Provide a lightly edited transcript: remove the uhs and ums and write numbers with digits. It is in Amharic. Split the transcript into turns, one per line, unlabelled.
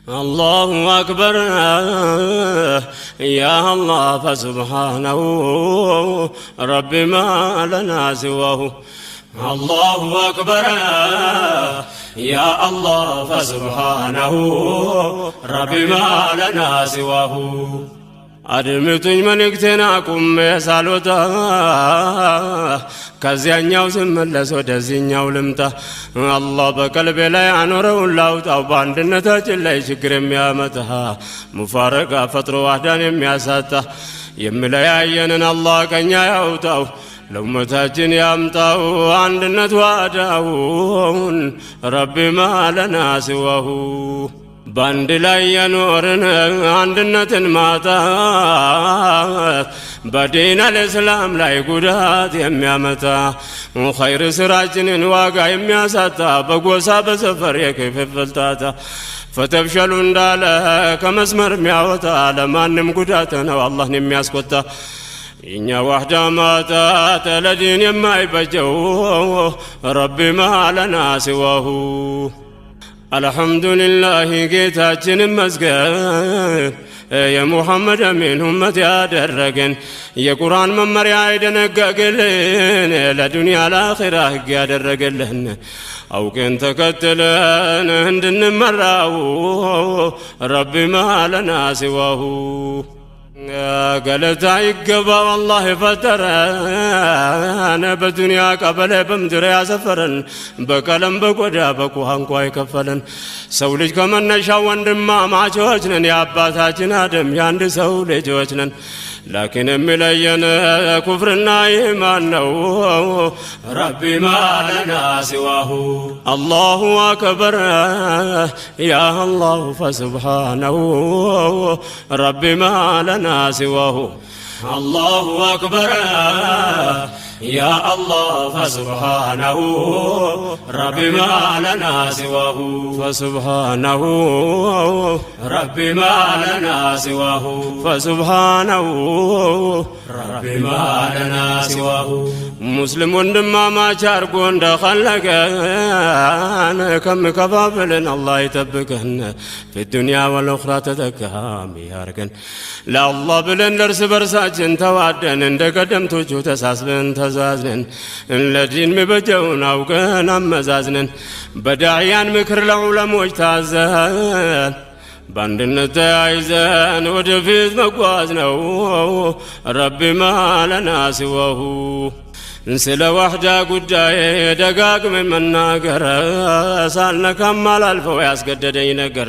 الله أكبر يا الله فسبحانه رب ما لنا سواه. الله أكبر يا الله فسبحانه رب ما لنا سواه. አድምጡኝ መልእክቴን አቁሜ ሳልወጣ ከዚያኛው ስመለስ ወደዚህኛው ልምጣ። አላህ በቀልቤ ላይ አኖረውን ላውጣው በአንድነታችን ላይ ችግር የሚያመጣ ሙፋረቃ ፈጥሮ ዋህዳን የሚያሳጣ የሚለያየንን አላህ ቀኛ ያውጣው ለኡመታችን ያምጣው አንድነት ዋህዳውን ረቢ ማ ለና ሲዋሁ። በአንድ ላይ የኖርን አንድነትን ማጣት በዲን አልእስላም ላይ ጉዳት የሚያመጣ ኸይር ስራችንን ዋጋ የሚያሳጣ በጎሳ በሰፈር የክፍፍል ጣጣ ፈተብሸሉ እንዳለ ከመስመር የሚያወጣ ለማንም ጉዳት ነው አላህን የሚያስቆጣ። የኛ ዋህዳ ማጣት ለዲን የማይበጀው ረቢ ማ ለና ሲዋሁ። አልሐምዱሊላህ ጌታችንን መስገን የሙሐመድ አሚን ኡመት ያደረገን የቁርአን መመሪያ የደነገገልን ለዱንያ ለአኺራ ህግ ያደረገልን አውቀን ተከትለን እንድንመራው ረቢ ማ ለና ሲዋሁ። ገለታ ይገባው አላህ የፈጠረን በዱንያ ቀበሌ በምድር ያሰፈረን በቀለም በቆዳ በቋንቋ የከፈለን ሰው ልጅ ከመነሻው ወንድማማቾች ነን የአባታችን አደም የአንድ ሰው ልጆች ነን። ላኪን የሚለየን ኩፍርና ኢማን ነው ረቢ ማ ለና ሲዋሁ። አላሁ አክበር ያ አላሁ ፈስብሓነሁ ረቢ ማ ለና ሲዋሁ። አላሁ አክበር يا الله فسبحانه رب ما لنا سواه. فسبحانه رب ما لنا سواه. فسبحانه رب ما لنا سواه. مسلم وندما شاركو اندخلكن كم كفافلن الله يتبكن في الدنيا والاخرى تذكام ياركن لا الله بلن درس برساችን ተዋደን እንደቀደምቶቹ ተሳስበን ተዛዝነን ለዲን መበጀውን አውቀን አመዛዝነን በዳዕያን ምክር ለዑለሞች ታዘን በአንድነት ተያይዘን ወደፊት መጓዝ ነው ረቢ ማ ለና ሲዋሁ። ስለ ዋህዳ ጉዳይ ደጋግመን መናገር ሳልነካም አላልፈው ያስገደደኝ ነገር